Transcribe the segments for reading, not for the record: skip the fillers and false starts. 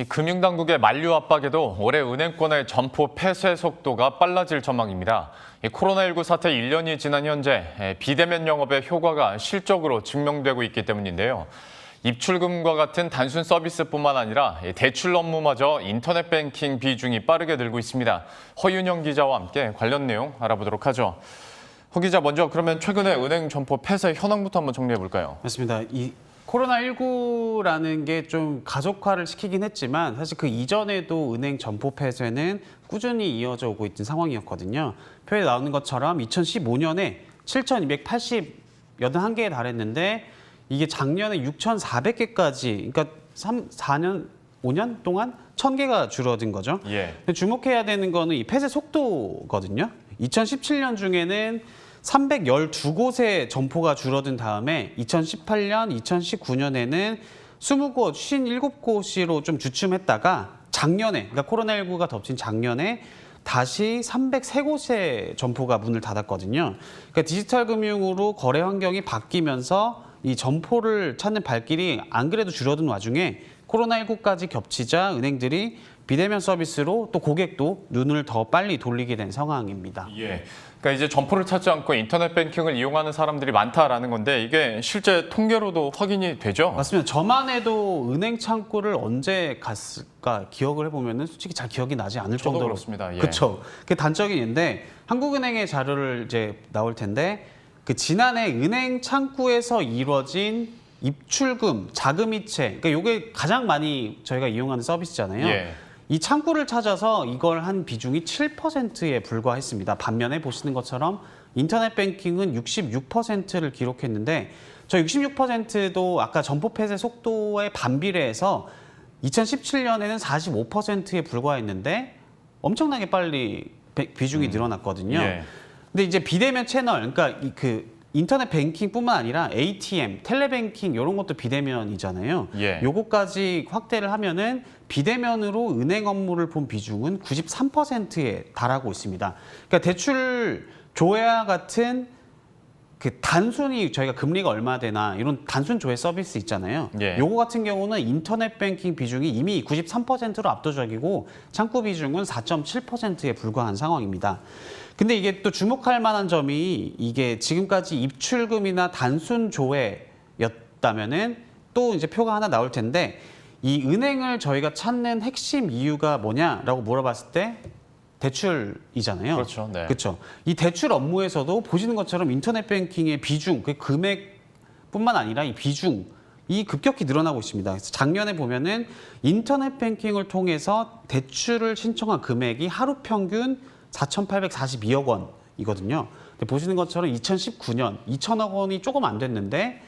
이 금융당국의 만류 압박에도 올해 은행권의 점포 폐쇄 속도가 빨라질 전망입니다. 이 코로나19 사태 1년이 지난 현재 비대면 영업의 효과가 실적으로 증명되고 있기 때문인데요. 입출금과 같은 단순 서비스뿐만 아니라 대출 업무마저 인터넷 뱅킹 비중이 빠르게 늘고 있습니다. 허윤영 기자와 함께 관련 내용 알아보도록 하죠. 허 기자, 먼저 그러면 최근에 은행 점포 폐쇄 현황부터 한번 정리해 볼까요? 맞습니다. 이 코로나19라는 게 좀 가속화를 시키긴 했지만 사실 그 이전에도 은행 점포 폐쇄는 꾸준히 이어져 오고 있던 상황이었거든요. 표에 나오는 것처럼 2015년에 7,281개에 달했는데 이게 작년에 6,400개까지, 그러니까 4년, 5년 동안 1,000개가 줄어든 거죠. 예. 근데 주목해야 되는 거는 이 폐쇄 속도거든요. 2017년 중에는 312곳의 점포가 줄어든 다음에 2018년, 2019년에는 20곳, 57곳으로 좀 주춤했다가 작년에, 그러니까 코로나19가 덮친 작년에 다시 303곳의 점포가 문을 닫았거든요. 그러니까 디지털 금융으로 거래 환경이 바뀌면서 이 점포를 찾는 발길이 안 그래도 줄어든 와중에 코로나19까지 겹치자 은행들이 비대면 서비스로 또 고객도 눈을 더 빨리 돌리게 된 상황입니다. 예. 그러니까 이제 점포를 찾지 않고 인터넷 뱅킹을 이용하는 사람들이 많다라는 건데 이게 실제 통계로도 확인이 되죠? 맞습니다. 저만 해도 은행 창구를 언제 갔을까 기억을 해보면은 솔직히 잘 기억이 나지 않을 저도 정도로 그렇습니다. 예. 그렇죠. 그 단적인 예인데 한국은행의 자료를 이제 나올 텐데 그 지난해 은행 창구에서 이루어진 입출금, 자금이체, 그러니까 이게 가장 많이 저희가 이용하는 서비스잖아요. 예. 이 창구를 찾아서 이걸 한 비중이 7%에 불과했습니다. 반면에 보시는 것처럼 인터넷 뱅킹은 66%를 기록했는데 저 66%도 아까 점포 폐쇄 속도에 반비례해서 2017년에는 45%에 불과했는데 엄청나게 빨리 비중이 늘어났거든요. 예. 근데 이제 비대면 채널, 그러니까 인터넷 뱅킹뿐만 아니라 ATM, 텔레뱅킹 이런 것도 비대면이잖아요. 예. 요거까지 확대를 하면은 비대면으로 은행 업무를 본 비중은 93%에 달하고 있습니다. 그러니까 대출 조회와 같은 그 단순히 저희가 금리가 얼마 되나 이런 단순 조회 서비스 있잖아요. 예. 요거 같은 경우는 인터넷 뱅킹 비중이 이미 93%로 압도적이고 창구 비중은 4.7%에 불과한 상황입니다. 근데 이게 또 주목할 만한 점이 이게 지금까지 입출금이나 단순 조회였다면은 또 이제 표가 하나 나올 텐데 이 은행을 저희가 찾는 핵심 이유가 뭐냐라고 물어봤을 때 대출이잖아요. 그렇죠. 네. 그렇죠. 이 대출 업무에서도 보시는 것처럼 인터넷 뱅킹의 비중, 그 금액뿐만 아니라 이 비중 이 급격히 늘어나고 있습니다. 그래서 작년에 보면은 인터넷 뱅킹을 통해서 대출을 신청한 금액이 하루 평균 4,842억 원이거든요. 근데 보시는 것처럼 2019년 2천억 원이 조금 안 됐는데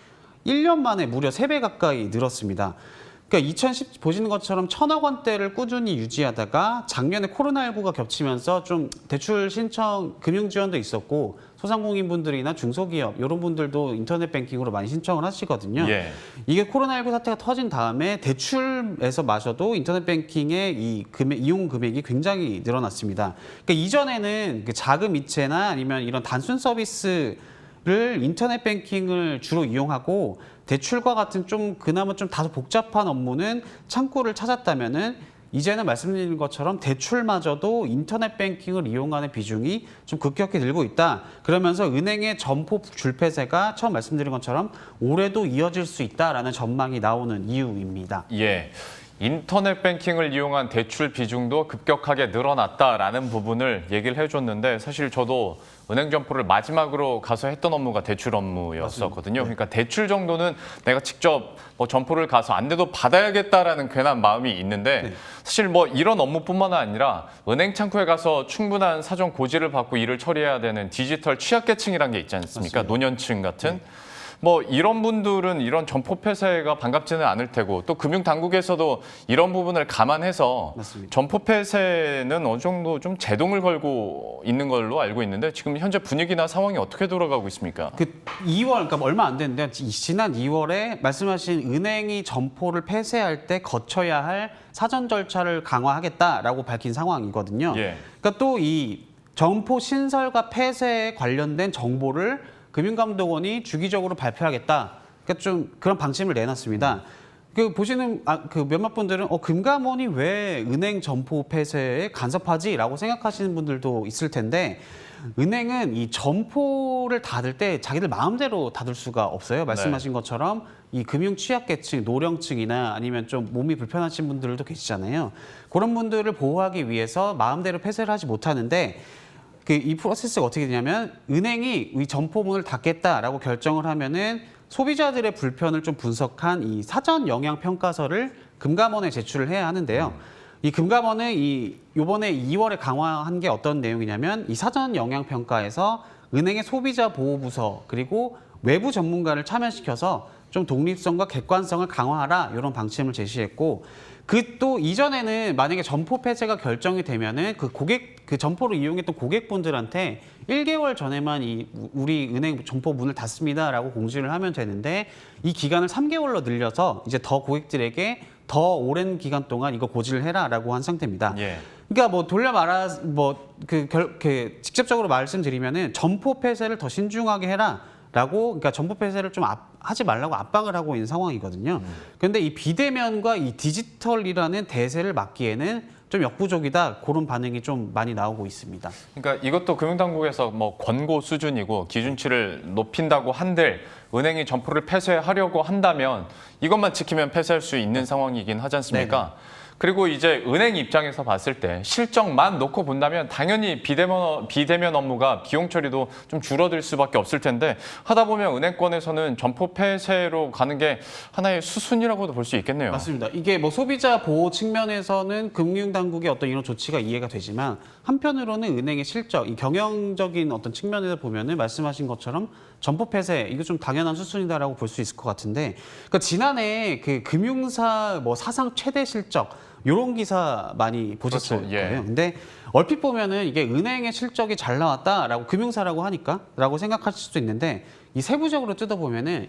1년 만에 무려 3배 가까이 늘었습니다. 그러니까 보시는 것처럼 1,000억 원대를 꾸준히 유지하다가 작년에 코로나19가 겹치면서 좀 대출 신청 금융 지원도 있었고 소상공인분들이나 중소기업 이런 분들도 인터넷 뱅킹으로 많이 신청을 하시거든요. 예. 이게 코로나19 사태가 터진 다음에 대출에서 마셔도 인터넷 뱅킹의 이용 금액이 굉장히 늘어났습니다. 그러니까 이전에는 그 자금 이체나 아니면 이런 단순 서비스를 인터넷 뱅킹을 주로 이용하고 대출과 같은 좀 그나마 좀 다소 복잡한 업무는 창구를 찾았다면은 이제는 말씀드린 것처럼 대출마저도 인터넷 뱅킹을 이용하는 비중이 좀 급격히 늘고 있다. 그러면서 은행의 점포 줄폐쇄가 처음 말씀드린 것처럼 올해도 이어질 수 있다라는 전망이 나오는 이유입니다. 예. 인터넷 뱅킹을 이용한 대출 비중도 급격하게 늘어났다라는 부분을 얘기를 해줬는데 사실 저도 은행 점포를 마지막으로 가서 했던 업무가 대출 업무였었거든요. 그러니까 대출 정도는 내가 직접 뭐 점포를 가서 안내도 받아야겠다라는 괜한 마음이 있는데 사실 뭐 이런 업무뿐만 아니라 은행 창구에 가서 충분한 사전 고지를 받고 일을 처리해야 되는 디지털 취약계층이라는 게 있지 않습니까? 맞습니다. 노년층 같은. 뭐 이런 분들은 이런 점포 폐쇄가 반갑지는 않을 테고 또 금융당국에서도 이런 부분을 감안해서 맞습니다. 점포 폐쇄는 어느 정도 좀 제동을 걸고 있는 걸로 알고 있는데 지금 현재 분위기나 상황이 어떻게 돌아가고 있습니까? 그 2월, 그러니까 얼마 안 됐는데 지난 2월에 말씀하신 은행이 점포를 폐쇄할 때 거쳐야 할 사전 절차를 강화하겠다라고 밝힌 상황이거든요. 예. 그러니까 또 이 점포 신설과 폐쇄에 관련된 정보를 금융감독원이 주기적으로 발표하겠다. 그러니까 좀 그런 방침을 내놨습니다. 그 보시는 그 몇몇 분들은 금감원이 왜 은행 점포 폐쇄에 간섭하지라고 생각하시는 분들도 있을 텐데 은행은 이 점포를 닫을 때 자기들 마음대로 닫을 수가 없어요. 말씀하신 것처럼 이 금융 취약계층, 노령층이나 아니면 좀 몸이 불편하신 분들도 계시잖아요. 그런 분들을 보호하기 위해서 마음대로 폐쇄를 하지 못하는데 이 프로세스가 어떻게 되냐면 은행이 이 점포문을 닫겠다라고 결정을 하면은 소비자들의 불편을 좀 분석한 이 사전 영향 평가서를 금감원에 제출을 해야 하는데요. 이 금감원은 요번에 2월에 강화한 게 어떤 내용이냐면 이 사전 영향 평가에서 은행의 소비자 보호 부서 그리고 외부 전문가를 참여시켜서 좀 독립성과 객관성을 강화하라 이런 방침을 제시했고 그 또 이전에는 만약에 점포 폐쇄가 결정이 되면은 그 점포를 이용했던 고객분들한테 1개월 전에만 우리 은행 점포 문을 닫습니다라고 공지를 하면 되는데 이 기간을 3개월로 늘려서 이제 더 고객들에게 더 오랜 기간 동안 이거 고지를 해라라고 한 상태입니다. 예. 그러니까 뭐 돌려 말아 직접적으로 말씀드리면은 점포 폐쇄를 더 신중하게 해라라고 그러니까 점포 폐쇄를 좀 하지 말라고 압박을 하고 있는 상황이거든요. 그런데 이 비대면과 이 디지털이라는 대세를 막기에는 좀 역부족이다 그런 반응이 좀 많이 나오고 있습니다. 그러니까 이것도 금융당국에서 뭐 권고 수준이고 기준치를 높인다고 한들 은행이 점포를 폐쇄하려고 한다면 이것만 지키면 폐쇄할 수 있는 상황이긴 하지 않습니까? 네네. 그리고 이제 은행 입장에서 봤을 때 실적만 놓고 본다면 당연히 비대면 업무가 비용 처리도 좀 줄어들 수밖에 없을 텐데 하다 보면 은행권에서는 점포 폐쇄로 가는 게 하나의 수순이라고도 볼 수 있겠네요. 맞습니다. 이게 뭐 소비자 보호 측면에서는 금융당국의 어떤 이런 조치가 이해가 되지만 한편으로는 은행의 실적, 이 경영적인 어떤 측면에서 보면은 말씀하신 것처럼 점포 폐쇄 이거 좀 당연한 수순이다라고 볼 수 있을 것 같은데 그러니까 지난해 그 금융사 뭐 사상 최대 실적 이런 기사 많이 보셨을 그렇죠. 예. 거예요. 근데 얼핏 보면은 이게 은행의 실적이 잘 나왔다라고 금융사라고 하니까라고 생각하실 수도 있는데 이 세부적으로 뜯어보면은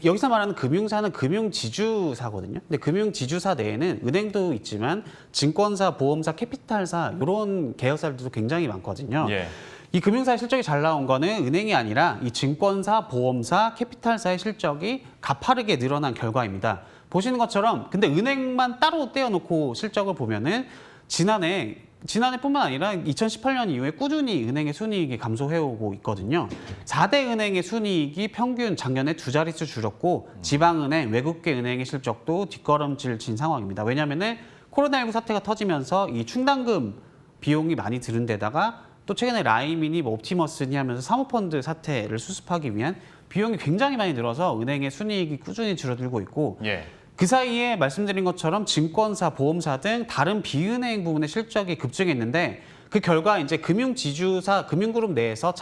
여기서 말하는 금융사는 금융지주사거든요. 근데 금융지주사 내에는 은행도 있지만 증권사, 보험사, 캐피탈사 이런 계열사들도 굉장히 많거든요. 예. 이 금융사의 실적이 잘 나온 거는 은행이 아니라 이 증권사, 보험사, 캐피탈사의 실적이 가파르게 늘어난 결과입니다. 보시는 것처럼 근데 은행만 따로 떼어놓고 실적을 보면은 지난해뿐만 아니라 2018년 이후에 꾸준히 은행의 순이익이 감소해오고 있거든요. 4대 은행의 순이익이 평균 작년에 2자릿수 줄었고 지방은행, 외국계 은행의 실적도 뒷걸음질 친 상황입니다. 왜냐하면 코로나19 사태가 터지면서 이 충당금 비용이 많이 드는 데다가 또 최근에 라이미니, 옵티머스니 하면서 사모펀드 사태를 수습하기 위한 비용이 굉장히 많이 늘어서 은행의 순이익이 꾸준히 줄어들고 있고 예. 그 사이에 말씀드린 것처럼 증권사, 보험사 등 다른 비은행 부문의 실적이 급증했는데 그 결과 이제 금융지주사, 금융그룹 내에서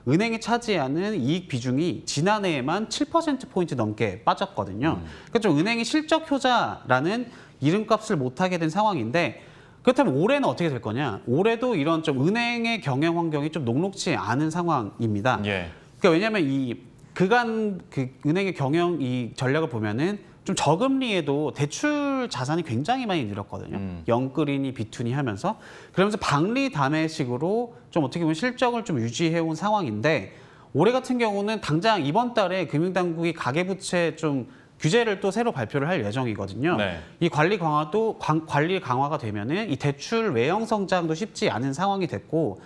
은행이 차지하는 이익 비중이 지난해에만 7%포인트 넘게 빠졌거든요. 그러니까 좀 은행이 실적 효자라는 이름값을 못하게 된 상황인데 그렇다면 올해는 어떻게 될 거냐? 올해도 이런 좀 은행의 경영 환경이 좀 녹록지 않은 상황입니다. 예. 그러니까 왜냐하면 그간 은행의 경영 이 전략을 보면은 좀 저금리에도 대출 자산이 굉장히 많이 늘었거든요. 영끌이니 비투니 하면서 그러면서 박리 담회식으로 좀 어떻게 보면 실적을 좀 유지해온 상황인데 올해 같은 경우는 당장 이번 달에 금융당국이 가계부채 좀 규제를 또 새로 발표를 할 예정이거든요. 네. 이 관리 강화가 되면은 이 대출 외형 성장도 쉽지 않은 상황이 됐고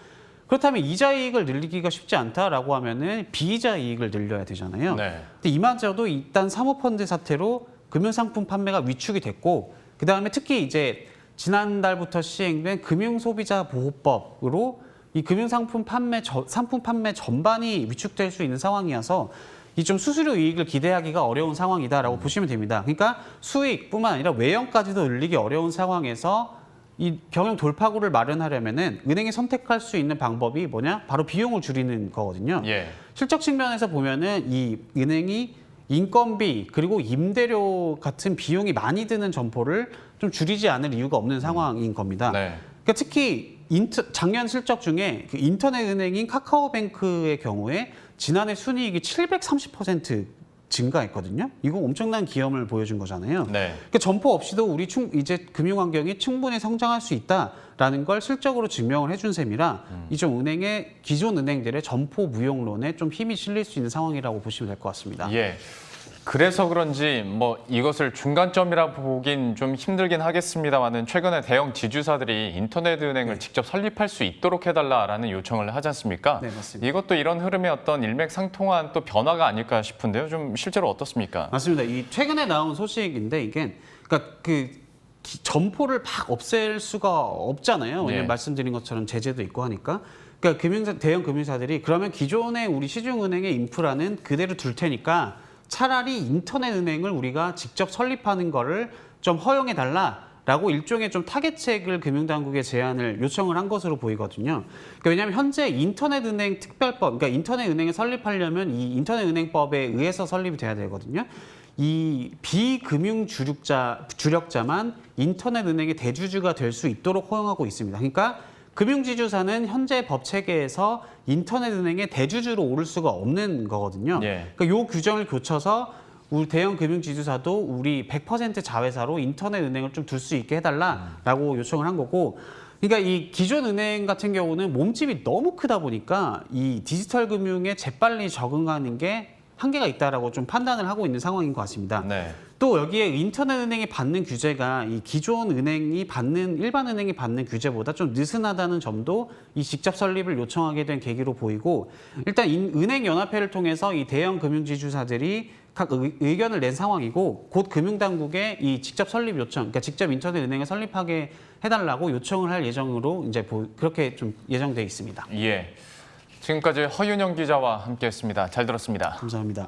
그렇다면 이자 이익을 늘리기가 쉽지 않다라고 하면은 비이자 이익을 늘려야 되잖아요. 네. 근데 이마저도 일단 사모펀드 사태로 금융상품 판매가 위축이 됐고 그 다음에 특히 이제 지난달부터 시행된 금융소비자보호법으로 이 금융상품 상품 판매 전반이 위축될 수 있는 상황이어서 이 좀 수수료 이익을 기대하기가 어려운 상황이다라고 보시면 됩니다. 그러니까 수익뿐만 아니라 외형까지도 늘리기 어려운 상황에서 이 경영 돌파구를 마련하려면은 은행이 선택할 수 있는 방법이 뭐냐? 바로 비용을 줄이는 거거든요. 예. 실적 측면에서 보면은 이 은행이 인건비 그리고 임대료 같은 비용이 많이 드는 점포를 좀 줄이지 않을 이유가 없는 상황인 겁니다. 네. 그러니까 특히 작년 실적 중에 그 인터넷 은행인 카카오뱅크의 경우에 지난해 순이익이 730% 증가했거든요. 이거 엄청난 기염을 보여준 거잖아요. 네. 그러니까 점포 없이도 우리 이제 금융 환경이 충분히 성장할 수 있다라는 걸 실적으로 증명을 해준 셈이라 이 좀 기존 은행들의 점포 무용론에 좀 힘이 실릴 수 있는 상황이라고 보시면 될 것 같습니다. 예. 그래서 그런지 뭐 이것을 중간점이라 보긴 좀 힘들긴 하겠습니다만은 최근에 대형 지주사들이 인터넷 은행을 직접 설립할 수 있도록 해달라라는 요청을 하지 않습니까? 네, 맞습니다. 이것도 이런 흐름의 어떤 일맥상통한 또 변화가 아닐까 싶은데요. 좀 실제로 어떻습니까? 맞습니다. 이 최근에 나온 소식인데 이게 그러니까 점포를 막 없앨 수가 없잖아요. 왜냐면 예. 말씀드린 것처럼 제재도 있고 하니까. 그러니까 대형 금융사들이 그러면 기존의 우리 시중은행의 인프라는 그대로 둘 테니까 차라리 인터넷 은행을 우리가 직접 설립하는 거를 좀 허용해 달라라고 일종의 좀 타겟책을 금융당국에 제안을 요청을 한 것으로 보이거든요. 그러니까 왜냐하면 현재 인터넷 은행 특별법, 그러니까 인터넷 은행을 설립하려면 이 인터넷 은행법에 의해서 설립이 돼야 되거든요. 이 비금융 주력자만 인터넷 은행의 대주주가 될 수 있도록 허용하고 있습니다. 그러니까 금융지주사는 현재 법 체계에서 인터넷 은행의 대주주로 오를 수가 없는 거거든요. 예. 그러니까 요 규정을 고쳐서 우리 대형 금융지주사도 우리 100% 자회사로 인터넷 은행을 좀 둘 수 있게 해달라라고 요청을 한 거고. 그러니까 이 기존 은행 같은 경우는 몸집이 너무 크다 보니까 이 디지털 금융에 재빨리 적응하는 게 한계가 있다라고 좀 판단을 하고 있는 상황인 것 같습니다. 네. 또 여기에 인터넷 은행이 받는 규제가 이 기존 은행이 받는 일반 은행이 받는 규제보다 좀 느슨하다는 점도 이 직접 설립을 요청하게 된 계기로 보이고, 일단 은행연합회를 통해서 이 대형 금융지주사들이 각 의견을 낸 상황이고, 곧 금융당국에 이 직접 설립 요청, 그러니까 직접 인터넷 은행을 설립하게 해달라고 요청을 할 예정으로 이제 그렇게 좀 예정돼 있습니다. 예. 지금까지 허윤영 기자와 함께했습니다. 잘 들었습니다. 감사합니다.